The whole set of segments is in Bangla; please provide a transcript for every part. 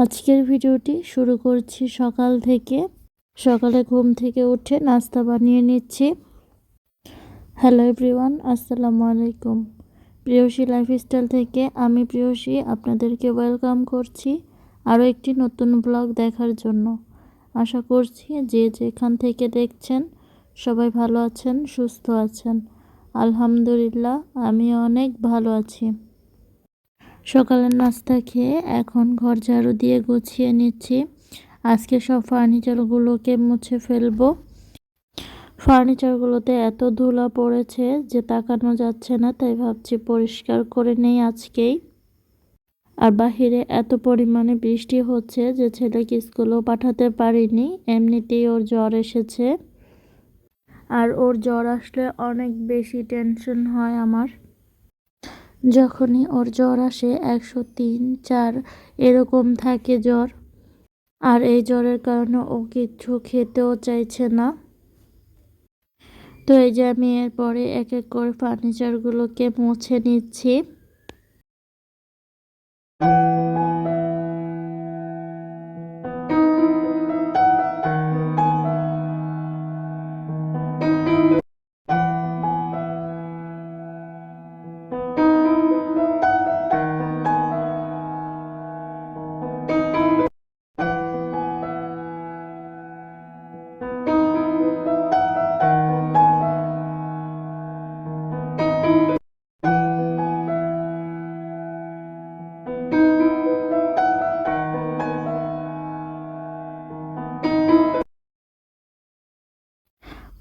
আজকের ভিডিওটি শুরু করছি সকাল থেকে। সকালে ঘুম থেকে উঠে নাস্তা বানিয়ে নিচ্ছি। হ্যালো এভরিওয়ান, আসসালামু আলাইকুম। প্রিয়সী লাইফস্টাইল থেকে আমি প্রিয়সী আপনাদেরকে ওয়েলকাম করছি আরও একটি নতুন ব্লগ দেখার জন্য। আশা করছি যে যেখান থেকে দেখছেন সবাই ভালো আছেন, সুস্থ আছেন। আলহামদুলিল্লাহ, আমি অনেক ভালো আছি। সকালের নাস্তা খেয়ে এখন ঘর ঝাড়ু দিয়ে গুছিয়ে নিচ্ছি। আজকে সব ফার্নিচারগুলোকে মুছে ফেলবো। ফার্নিচারগুলোতে এত ধুলা পড়েছে যে তাকানো যাচ্ছে না, তাই ভাবছি পরিষ্কার করে নেই আজকেই। আর বাহিরে এত পরিমাণে বৃষ্টি হচ্ছে যে ছেলেকে স্কুলেও পাঠাতে পারিনি, এমনিতেই ওর জ্বর এসেছে। আর ওর জ্বর আসলে অনেক বেশি টেনশন হয় আমার। যখনই ওর জ্বর আসে 103, 4 এরকম থাকে জ্বর। আর এই জ্বরের কারণে ও কিচ্ছু খেতেও চাইছে না। তো এই যে আমি এরপরে এক এক করে ফার্নিচারগুলোকে মুছে নিচ্ছি।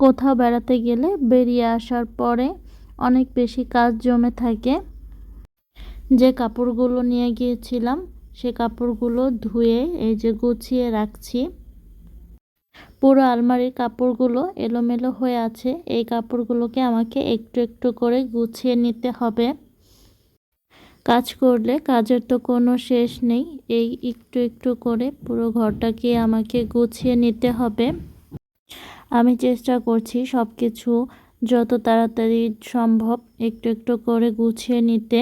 কোথাও বেড়াতে গেলে বেরিয়ে আসার পরে অনেক বেশি কাজ জমে থাকে। যে কাপড়গুলো নিয়ে গিয়েছিলাম সে কাপড়গুলো ধুয়ে এই যে গুছিয়ে রাখছি। পুরো আলমারির কাপড়গুলো এলোমেলো হয়ে আছে। এই কাপড়গুলোকে আমাকে একটু একটু করে গুছিয়ে নিতে হবে। কাজ করলে কাজের তো কোনো শেষ নেই। এই একটু একটু করে পুরো ঘরটাকে আমাকে গুছিয়ে নিতে হবে। আমি চেষ্টা করছি সব কিছু যত তাড়াতাড়ি সম্ভব একটু একটু করে গুছিয়ে নিতে।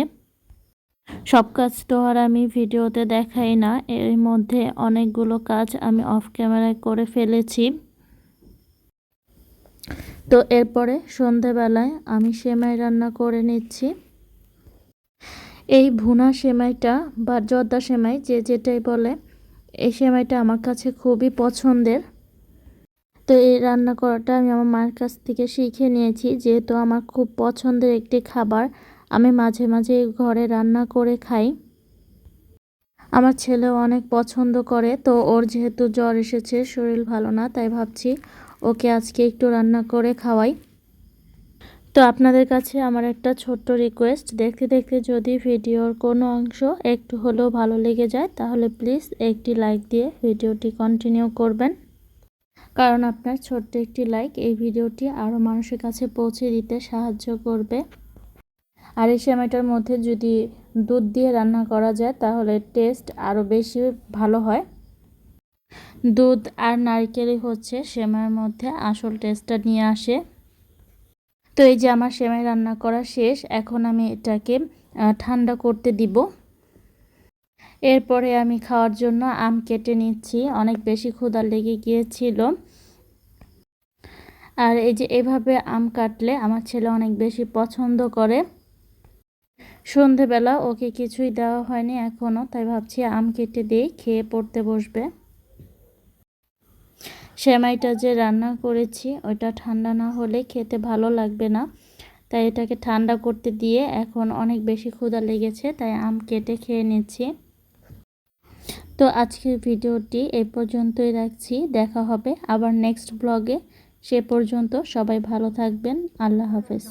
সব কাজ তো আর আমি ভিডিওতে দেখাই না, এর মধ্যে অনেকগুলো কাজ আমি অফ ক্যামেরায় করে ফেলেছি। তো এরপরে সন্ধেবেলায় আমি সেমাই রান্না করে নিচ্ছি। এই ভুনা সেমাইটা বা জর্দা সেমাই যে যেটাই বলে, এই সেমাইটা আমার কাছে খুবই পছন্দের। তো এই রান্না করাটা আমি আমার মায়ের কাছ থেকে শিখে নিয়েছি, যেহেতু আমার খুব পছন্দের একটি খাবার। আমি মাঝে মাঝে ঘরে রান্না করে খাই। আমার ছেলেও অনেক পছন্দ করে। তো ওর যেহেতু জ্বর এসেছে, শরীর ভালো না, তাই ভাবছি ওকে আজকে একটু রান্না করে খাওয়াই। তো আপনাদের কাছে আমার একটা ছোট্ট রিকোয়েস্ট, দেখতে দেখতে যদি ভিডিওর কোনো অংশ একটু হলেও ভালো লেগে যায় তাহলে প্লিজ একটি লাইক দিয়ে ভিডিওটি কন্টিনিউ করবেন। কারণ আপনার ছোট্ট একটি লাইক এই ভিডিওটি আরও মানুষের কাছে পৌঁছে দিতে সাহায্য করবে। আর এই সেমাইটার মধ্যে যদি দুধ দিয়ে রান্না করা যায় তাহলে টেস্ট আরও বেশি ভালো হয়। দুধ আর নারকেলই হচ্ছে সেমাইয়ের মধ্যে আসল টেস্টটা নিয়ে আসে। তো এই যে আমার সেমাই রান্না করা শেষ, এখন আমি এটাকে ঠান্ডা করতে দিব। এরপরে আমি খাওয়ার জন্য আম কেটে নিচ্ছি, অনেক বেশি ক্ষুধা লেগে গিয়েছিল। আর এই যে এভাবে আম কাটলে আমার ছেলে অনেক বেশি পছন্দ করে। সন্ধেবেলা ওকে কিছুই দেওয়া হয়নি এখনও, তাই ভাবছি আম কেটে দিই, খেয়ে পড়তে বসবে। সেমাইটা যে রান্না করেছি ওইটা ঠান্ডা না হলে খেতে ভালো লাগবে না, তাই এটাকে ঠান্ডা করতে দিয়ে এখন অনেক বেশি ক্ষুধা লেগেছে, তাই আম কেটে খেয়ে নিচ্ছি। তো আজকের ভিডিওটি এই পর্যন্তই রাখছি। দেখা হবে আবার নেক্সট ব্লগে। সে পর্যন্ত সবাই ভালো থাকবেন। আল্লাহ হাফেজ।